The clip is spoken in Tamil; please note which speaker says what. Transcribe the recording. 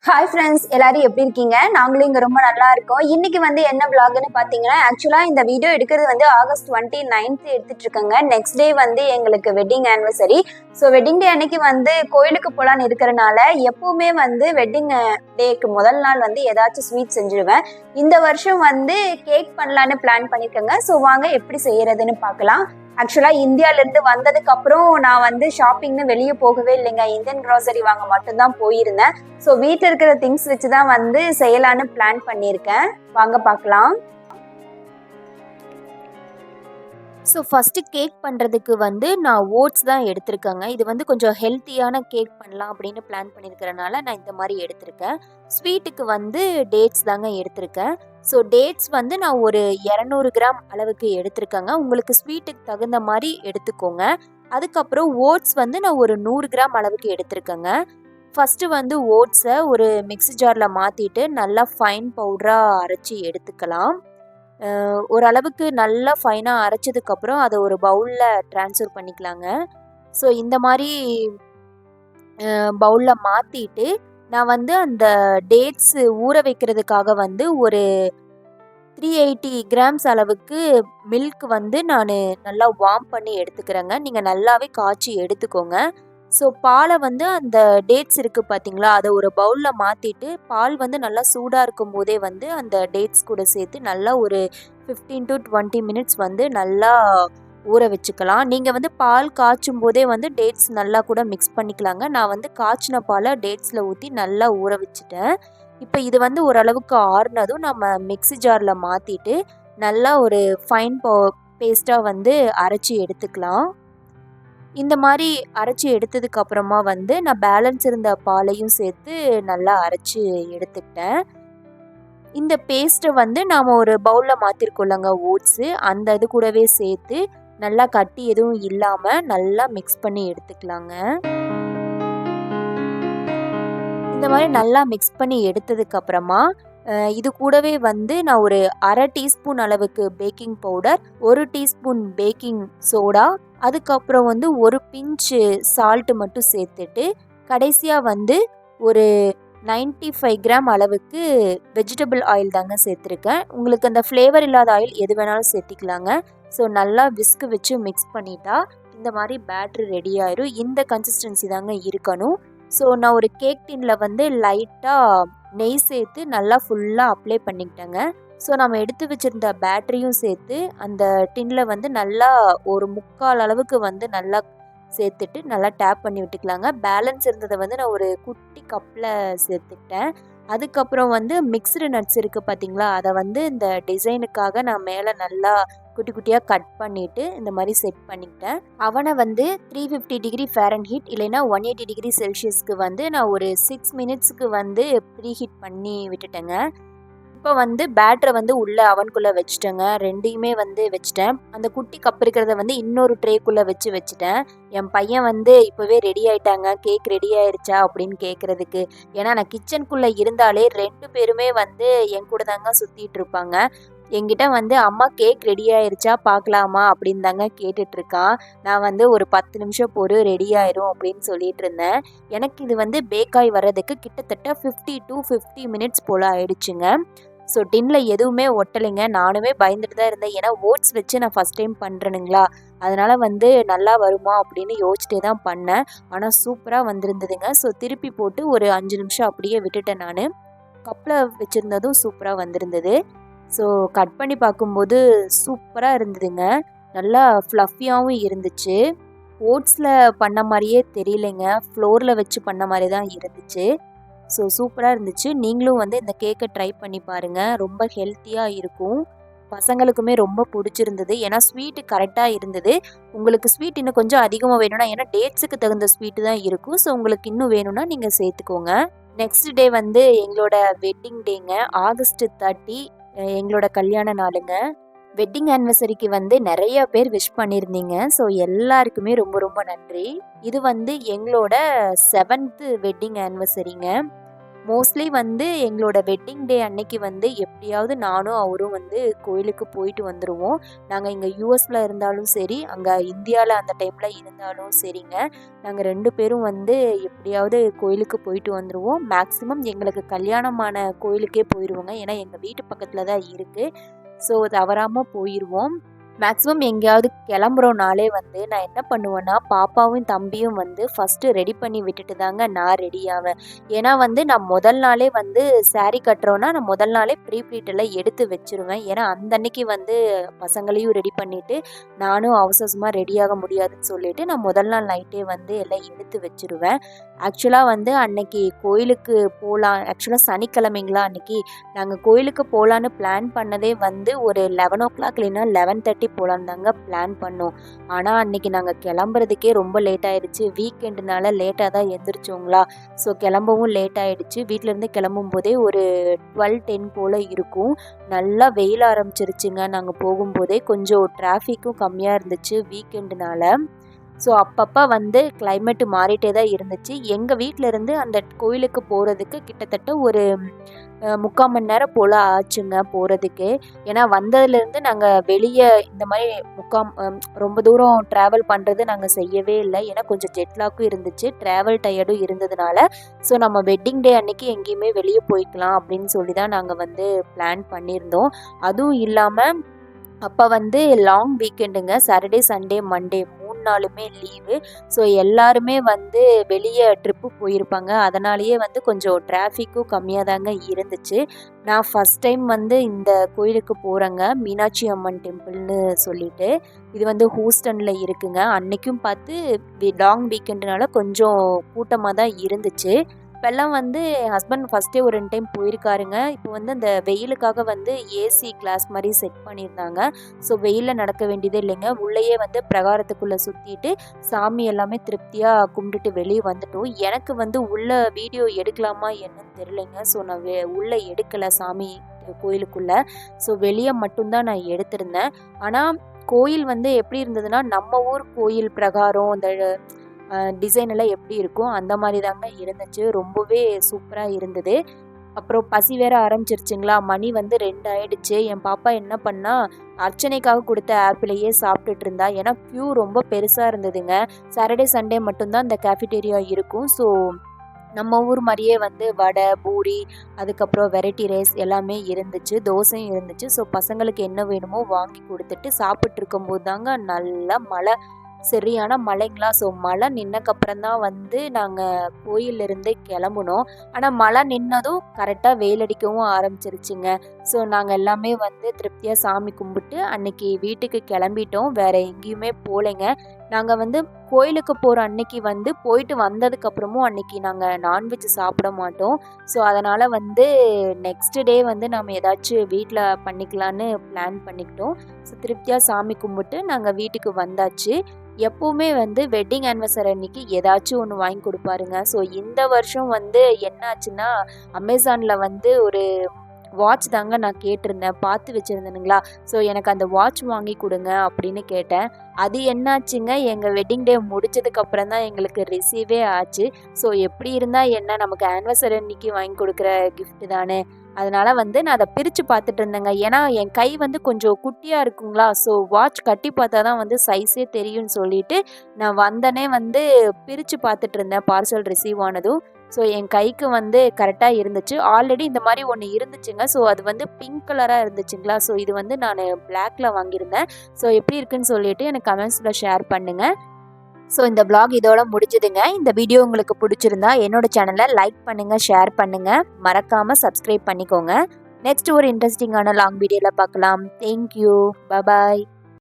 Speaker 1: ஹாய் ஃப்ரெண்ட்ஸ், எல்லாரும் எப்படி இருக்கீங்க? நாங்களும் இங்கே ரொம்ப நல்லா இருக்கோம். இன்னைக்கு என்ன விலாக்னு பார்த்தீங்கன்னா, ஆக்சுவலாக இந்த வீடியோ எடுக்கிறது ஆகஸ்ட் 29 எடுத்துட்டு இருக்கேங்க. நெக்ஸ்ட் டே எங்களுக்கு wedding anniversary. So wedding day அன்னைக்கு கோயிலுக்கு போகலான்னு இருக்கிறனால எப்பவுமே வெட்டிங் டேக்கு முதல் நாள் ஏதாச்சும் ஸ்வீட் செஞ்சுருவேன். இந்த வருஷம் கேக் பண்ணலான்னு பிளான் பண்ணியிருக்கேங்க. ஸோ வாங்க எப்படி செய்யறதுன்னு பார்க்கலாம். ஆக்சுவலாக இந்தியாவிலேருந்து வந்ததுக்கு அப்புறம் நான் ஷாப்பிங்னு வெளியே போகவே இல்லைங்க. இந்தியன் க்ராசரி வாங்க மட்டும்தான் போயிருந்தேன். ஸோ வீட்டில் இருக்கிற திங்ஸ் வச்சு தான் செய்யலான்னு பிளான் பண்ணியிருக்கேன். வாங்க பார்க்கலாம்.
Speaker 2: ஸோ ஃபஸ்ட்டு கேக் பண்ணுறதுக்கு நான் ஓட்ஸ் தான் எடுத்திருக்கேங்க. இது கொஞ்சம் ஹெல்த்தியான கேக் பண்ணலாம் அப்படின்னு பிளான் பண்ணியிருக்கிறனால நான் இந்த மாதிரி எடுத்திருக்கேன். ஸ்வீட்டுக்கு டேட்ஸ் தாங்க எடுத்திருக்கேன். ஸோ டேட்ஸ் நான் ஒரு 200 கிராம் அளவுக்கு எடுத்திருக்கேங்க. உங்களுக்கு ஸ்வீட்டுக்கு தகுந்த மாதிரி எடுத்துக்கோங்க. அதுக்கப்புறம் ஓட்ஸ் நான் ஒரு 100 கிராம் அளவுக்கு எடுத்திருக்கேங்க. ஃபஸ்ட்டு ஓட்ஸை ஒரு மிக்ஸி ஜாரில் மாற்றிட்டு நல்லா ஃபைன் பவுடராக அரைச்சி எடுத்துக்கலாம். ஓரளவுக்கு நல்லா ஃபைனாக அரைச்சதுக்கப்புறம் அதை ஒரு பவுலில் ட்ரான்ஸ்ஃபர் பண்ணிக்கலாங்க. ஸோ இந்த மாதிரி பவுலில் மாற்றிட்டு நான் அந்த டேட்ஸு ஊற வைக்கிறதுக்காக ஒரு 380 கிராம்ஸ் அளவுக்கு மில்க் நான் நல்லா வார்ம் பண்ணி எடுத்துக்கிறேங்க. நீங்கள் நல்லாவே காய்ச்சி எடுத்துக்கோங்க. ஸோ பாலை அந்த டேட்ஸ் இருக்குது பார்த்தீங்களா, அதை ஒரு பவுலில் மாற்றிட்டு பால் நல்லா சூடாக இருக்கும் போதே அந்த டேட்ஸ் கூட சேர்த்து நல்லா ஒரு 15 to 20 மினிட்ஸ் நல்லா ஊற வச்சுக்கலாம். நீங்கள் பால் காய்ச்சும் போதே டேட்ஸ் நல்லா கூட மிக்ஸ் பண்ணிக்கலாங்க. நான் காய்ச்சின பாலை டேட்ஸில் ஊற்றி நல்லா ஊற வச்சுட்டேன். இப்போ இது ஓரளவுக்கு ஆறுனதும் நம்ம மிக்ஸி ஜாரில் மாற்றிட்டு நல்லா ஒரு ஃபைன் பேஸ்ட்டாக அரைச்சி எடுத்துக்கலாம். இந்த மாதிரி அரைச்சி எடுத்ததுக்கு அப்புறமா நான் பேலன்ஸ் இருந்த பாலையும் சேர்த்து நல்லா அரைச்சி எடுத்துக்கிட்டேன். இந்த பேஸ்ட்டை நாம் ஒரு பவுலில் மாற்றிருக்கோம்லங்க ஓட்ஸு, அந்த இது கூடவே சேர்த்து நல்லா கட்டி எதுவும் இல்லாமல் நல்லா மிக்ஸ் பண்ணி எடுத்துக்கலாங்க. இந்த மாதிரி நல்லா மிக்ஸ் பண்ணி எடுத்ததுக்கப்புறமா இது கூடவே நான் ஒரு 1/2 டீஸ்பூன் அளவுக்கு baking powder, 1 teaspoon baking soda, அதுக்கப்புறம் ஒரு பிஞ்சு சால்ட்டு மட்டும் சேர்த்துட்டு கடைசியாக ஒரு 95 கிராம் அளவுக்கு வெஜிடபிள் ஆயில் தாங்க சேர்த்துருக்கேன். உங்களுக்கு அந்த ஃப்ளேவர் இல்லாத ஆயில் எது வேணாலும் சேர்த்திக்கலாங்க. ஸோ நல்லா விஸ்கு வச்சு மிக்ஸ் பண்ணிட்டா இந்த மாதிரி பேட்ரு ரெடி ஆயிரும். இந்த கன்சிஸ்டன்சி தாங்க இருக்கணும். ஸோ நான் ஒரு கேக் டின்னில் லைட்டாக நெய் சேர்த்து நல்லா ஃபுல்லாக அப்ளை பண்ணிக்கிட்டேங்க. ஸோ நம்ம எடுத்து வச்சுருந்த பேட்டரியும் சேர்த்து அந்த டின்னில் நல்லா ஒரு 3/4 அளவுக்கு நல்லா சேர்த்துட்டு நல்லா டேப் பண்ணி விட்டுக்கலாங்க. பேலன்ஸ் இருந்ததை நான் ஒரு குட்டி கப்பில் சேர்த்துக்கிட்டேன். அதுக்கப்புறம் மிக்ஸ்டு நட்ஸ் இருக்குது பார்த்தீங்களா, அதை இந்த டிசைனுக்காக நான் மேலே நல்லா குட்டி குட்டியாக கட் பண்ணிவிட்டு இந்த மாதிரி செட் பண்ணிக்கிட்டேன். அவனை 350 டிகிரி ஃபாரன்ஹீட் இல்லைன்னா 180 டிகிரி செல்சியஸ்க்கு நான் ஒரு 6 மினிட்ஸுக்கு ப்ரீஹீட் பண்ணி விட்டுட்டேங்க. இப்போ பேட்டரை உள்ளே அவனுக்குள்ளே வச்சுட்டேங்க. ரெண்டையுமே வச்சுட்டேன். அந்த குட்டி கப் இருக்கிறத இன்னொரு ட்ரேக்குள்ளே வச்சுட்டேன். என் பையன் இப்போவே ரெடி ஆகிட்டாங்க, கேக் ரெடி ஆயிடுச்சா அப்படின்னு கேட்குறதுக்கு. ஏன்னா நான் கிச்சனுக்குள்ளே இருந்தாலே 2 பேருமே என் கூட தாங்க சுற்றிட்டு இருப்பாங்க. என்கிட்ட அம்மா கேக் ரெடி ஆயிடுச்சா பார்க்கலாமா அப்படின்னு தாங்க கேட்டுட்ருக்கான். நான் ஒரு 10 நிமிஷம் பொறு ரெடி ஆயிரும் அப்படின்னு சொல்லிட்டு இருந்தேன். எனக்கு இது பேக்காய் வர்றதுக்கு கிட்டத்தட்ட 50 to 50 மினிட்ஸ் போல் ஆயிடுச்சுங்க. ஸோ டின்னில் எதுவுமே ஒட்டலைங்க. நானுமே பயந்துட்டு தான் இருந்தேன். ஏன்னா ஓட்ஸ் வச்சு நான் ஃபஸ்ட் டைம் பண்ணுறேனுங்களா, அதனால் நல்லா வருமா அப்படின்னு யோசிச்சிட்டே தான் பண்ணேன். ஆனால் சூப்பராக வந்திருந்ததுங்க. ஸோ திருப்பி போட்டு ஒரு 5 நிமிஷம் அப்படியே விட்டுட்டேன். நான் கப்பில் வச்சுருந்ததும் சூப்பராக வந்திருந்தது. ஸோ கட் பண்ணி பார்க்கும்போது சூப்பராக இருந்ததுங்க. நல்லா ஃப்ளஃபியாகவும் இருந்துச்சு. ஓட்ஸில் பண்ண மாதிரியே தெரியலைங்க, ஃப்ளோரில் வச்சு பண்ண மாதிரி தான் இருந்துச்சு. ஸோ சூப்பராக இருந்துச்சு. நீங்களும் இந்த கேக்கை ட்ரை பண்ணி பாருங்கள். ரொம்ப ஹெல்த்தியாக இருக்கும். பசங்களுக்குமே ரொம்ப பிடிச்சிருந்தது. ஏன்னா ஸ்வீட்டு கரெக்டாக இருந்தது. உங்களுக்கு ஸ்வீட் இன்னும் கொஞ்சம் அதிகமாக வேணும்னா, ஏன்னா டேட்ஸுக்கு தகுந்த ஸ்வீட்டு தான் இருக்கும். ஸோ உங்களுக்கு இன்னும் வேணும்னா நீங்கள் சேர்த்துக்கோங்க. நெக்ஸ்ட் டே எங்களோட வெட்டிங் டேங்க. ஆகஸ்ட் 30 எங்களோட கல்யாண நாளுங்க. வெட்டிங் ஆனிவர்சரிக்கு நிறைய பேர் விஷ் பண்ணியிருந்தீங்க. ஸோ எல்லாருக்குமே ரொம்ப ரொம்ப நன்றி. இது எங்களோட 7th வெட்டிங் ஆனிவர்சரிங்க. மோஸ்ட்லி வந்து எங்களோட வெட்டிங் டே அன்னைக்கு வந்து எப்படியாவது நானும் அவரும் வந்து கோயிலுக்கு போயிட்டு வந்துடுவோம். நாங்கள் இங்கே யூஎஸில் இருந்தாலும் சரி, அங்கே இந்தியாவில் அந்த டைமில் இருந்தாலும் சரிங்க, நாங்கள் 2 பேரும் வந்து எப்படியாவது கோயிலுக்கு போயிட்டு வந்துடுவோம். மேக்ஸிமம் எங்களுக்கு கல்யாணமான கோயிலுக்கே போயிடுவோங்க. ஏன்னா எங்கள் வீட்டு பக்கத்தில் தான் இருக்குது. ஸோ தவறாமல் போயிடுவோம். மேக்ஸிமம் எங்கேயாவது கிளம்புறோனாலே வந்து நான் என்ன பண்ணுவேன்னா, பாப்பாவும் தம்பியும் வந்து ஃபஸ்ட்டு ரெடி பண்ணி விட்டுட்டு தாங்க நான் ரெடி ஆவேன். ஏன்னா வந்து நான் முதல் நாளே வந்து saree கட்டுறோன்னா நான் முதல் நாளே ப்ளீட் எல்லாம் எடுத்து வச்சுருவேன். ஏன்னா அந்த அன்னைக்கு வந்து பசங்களையும் ரெடி பண்ணிவிட்டு நானும் அவசரமாக ரெடியாக முடியாதுன்னு சொல்லிட்டு நான் முதல் நாள் நைட்டே வந்து எல்லாம் எடுத்து வச்சுருவேன். ஆக்சுவலாக வந்து அன்னைக்கு கோயிலுக்கு போகலாம், ஆக்சுவலாக சனிக்கிழமைங்களா அன்னைக்கு நாங்கள் கோயிலுக்கு போகலான்னு பிளான் பண்ணதே வந்து ஒரு 11:00 இல்லைன்னா 11:30 போகலான்னு தாங்க பிளான் பண்ணோம். ஆனால் அன்னைக்கு நாங்கள் கிளம்புறதுக்கே ரொம்ப லேட் ஆயிடுச்சு. வீக்கெண்டுனால லேட்டாக தான் எழுந்திரிச்சோங்களா, ஸோ கிளம்பவும் லேட் ஆயிடுச்சு. வீட்டிலேருந்து கிளம்பும் போதே ஒரு 12:10 போல் இருக்கும். நல்லா வெயில் ஆரம்பிச்சிருச்சுங்க. நாங்கள் போகும்போதே கொஞ்சம் டிராஃபிக்கும் கம்மியாக இருந்துச்சு வீக்கெண்டுனால. ஸோ அப்பப்போ வந்து கிளைமேட்டு மாறிட்டே தான் இருந்துச்சு. எங்கள் வீட்டிலேருந்து அந்த கோயிலுக்கு போகிறதுக்கு கிட்டத்தட்ட ஒரு 3/4 மணி நேரம் போல் ஆச்சுங்க போகிறதுக்கு. ஏன்னா வந்ததுலேருந்து நாங்கள் வெளியே இந்த மாதிரி ரொம்ப தூரம் ட்ராவல் பண்ணுறது நாங்கள் செய்யவே இல்லை. ஏன்னா கொஞ்சம் ஜெட்லாக்கும் இருந்துச்சு, ட்ராவல் டயர்டும் இருந்ததுனால. ஸோ நம்ம வெட்டிங் டே அன்னைக்கு எங்கேயுமே வெளியே போய்க்கலாம் அப்படின்னு சொல்லி தான் நாங்கள் வந்து பிளான் பண்ணியிருந்தோம். அதுவும் இல்லாமல் அப்போ வந்து லாங் வீக்கெண்டுங்க, சாட்டர்டே சண்டே மண்டே 3 நாளுமே லீவு. ஸோ எல்லாருமே வந்து வெளியே ட்ரிப்பு போயிருப்பாங்க. அதனாலேயே வந்து கொஞ்சம் டிராஃபிக்கும் கம்மியாக தாங்க இருந்துச்சு. நான் ஃபஸ்ட் டைம் வந்து இந்த கோயிலுக்கு போகிறேங்க, மீனாட்சி அம்மன் டெம்பிள்னு சொல்லிட்டு. இது வந்து ஹூஸ்டனில் இருக்குங்க. அன்னைக்கும் பார்த்து லாங் வீக்கெண்டுனால கொஞ்சம் கூட்டமாக தான் இருந்துச்சு. இப்போல்லாம் வந்து என் ஹஸ்பண்ட் ஃபஸ்ட்டே ஒரு 2 டைம் போயிருக்காருங்க. இப்போ வந்து அந்த வெயிலுக்காக வந்து ஏசி கிளாஸ் மாதிரி செட் பண்ணியிருந்தாங்க. ஸோ வெயிலில் நடக்க வேண்டியதே இல்லைங்க. உள்ளேயே வந்து பிரகாரத்துக்குள்ளே சுற்றிட்டு சாமி எல்லாமே திருப்தியாக கும்பிட்டுட்டு வெளியே வந்துட்டோம். எனக்கு வந்து உள்ளே வீடியோ எடுக்கலாமா என்னன்னு தெரிலங்க. ஸோ நான் உள்ளே எடுக்கலை சாமி கோயிலுக்குள்ளே. ஸோ வெளியே மட்டும்தான் நான் எடுத்திருந்தேன். ஆனால் கோயில் வந்து எப்படி இருந்ததுன்னா, நம்ம ஊர் கோயில் பிரகாரம் அந்த டிசைன் எல்லாம் எப்படி இருக்கும் அந்த மாதிரி தாங்க இருந்துச்சு. ரொம்பவே சூப்பராக இருந்தது. அப்புறம் பசி வேற ஆரம்பிச்சிருச்சுங்களா, மணி வந்து 2 ஆயிடுச்சு. என் பாப்பா என்ன பண்ணா, அர்ச்சனைக்காக கொடுத்த ஆப்பிளையே சாப்பிட்டுட்டு இருந்தா. ஏன்னா க்யூ ரொம்ப பெருசாக இருந்ததுங்க. சாட்டர்டே சண்டே மட்டும்தான் இந்த கேஃபிடேரியா இருக்கும். ஸோ நம்ம ஊர் மாதிரியே வந்து வடை, பூரி, அதுக்கப்புறம் வெரைட்டி ரைஸ் எல்லாமே இருந்துச்சு, தோசையும் இருந்துச்சு. ஸோ பசங்களுக்கு என்ன வேணுமோ வாங்கி கொடுத்துட்டு சாப்பிட்டு இருக்கும்போது தாங்க நல்லா மழை, சரியான மழைங்களா. ஸோ மழை நின்னக்கப்புறம் தான் வந்து நாங்கள் கோயிலிருந்தே கிளம்புனோம். ஆனால் மழை நின்னதும் கரெக்டாக வெயிலடிக்கவும் ஆரம்பிச்சிருச்சுங்க. ஸோ நாங்கள் எல்லாமே வந்து திருப்தியாக சாமி கும்பிட்டு அன்னைக்கு வீட்டுக்கு கிளம்பிட்டோம். வேறு எங்கேயுமே போகலைங்க. நாங்கள் வந்து கோயிலுக்கு போகிற அன்னைக்கு வந்து போயிட்டு வந்ததுக்கப்புறமும் அன்னைக்கு நாங்கள் நான்வெஜ் சாப்பிட மாட்டோம். ஸோ அதனால் வந்து நெக்ஸ்ட் டே வந்து நம்ம ஏதாச்சும் வீட்டில் பண்ணிக்கலான்னு பிளான் பண்ணிக்கிட்டோம். ஸோ திருப்தியாக சாமி கும்பிட்டு நாங்கள் வீட்டுக்கு வந்தாச்சு. எப்போவுமே வந்து வெட்டிங் ஆனிவர்சரி அன்னைக்கு ஏதாச்சும் ஒன்று வாங்கி கொடுப்பாருங்க. ஸோ இந்த வருஷம் வந்து என்ன ஆச்சுன்னா, அமேசானில் வந்து ஒரு வாட்ச் தாங்க நான் கேட்டிருந்தேன், பார்த்து வச்சுருந்தேனுங்களா. ஸோ எனக்கு அந்த வாட்ச் வாங்கி கொடுங்க அப்படின்னு கேட்டேன். அது என்னாச்சுங்க, எங்கள் வெட்டிங் டே முடிச்சதுக்கப்புறம் தான் எங்களுக்கு ரிசீவே ஆச்சு. ஸோ எப்படி இருந்தால் என்ன, நமக்கு ஆனிவர்சரி அன்னைக்கு வாங்கி கொடுக்குற கிஃப்ட்டு தானே. அதனால் வந்து நான் அதை பிரித்து பார்த்துட்டு இருந்தேங்க. ஏன்னா என் கை வந்து கொஞ்சம் குட்டியாக இருக்குங்களா. ஸோ வாட்ச் கட்டி பார்த்தா தான் வந்து சைஸே தெரியும்னு சொல்லிட்டு நான் வந்தனே வந்து பிரித்து பார்த்துட்டு இருந்தேன் பார்சல் ரிசீவ் ஆனதும். ஸோ என் கைக்கு வந்து கரெக்டாக இருந்துச்சு. ஆல்ரெடி இந்த மாதிரி ஒன்று இருந்துச்சுங்க. ஸோ அது வந்து பிங்க் கலராக இருந்துச்சுங்களா. ஸோ இது வந்து நான் பிளாக்ல வாங்கியிருந்தேன். ஸோ எப்படி இருக்குன்னு சொல்லிட்டு எனக்கு கமெண்ட்ஸில் ஷேர் பண்ணுங்கள். ஸோ இந்த vlog இதோட முடிஞ்சுதுங்க. இந்த வீடியோ உங்களுக்கு பிடிச்சிருந்தா என்னோட சேனலை லைக் பண்ணுங்கள், ஷேர் பண்ணுங்கள், மறக்காமல் சப்ஸ்கிரைப் பண்ணிக்கோங்க. நெக்ஸ்ட் ஒரு இன்ட்ரெஸ்டிங்கான லாங் வீடியோவில் பார்க்கலாம். Thank you, bye bye.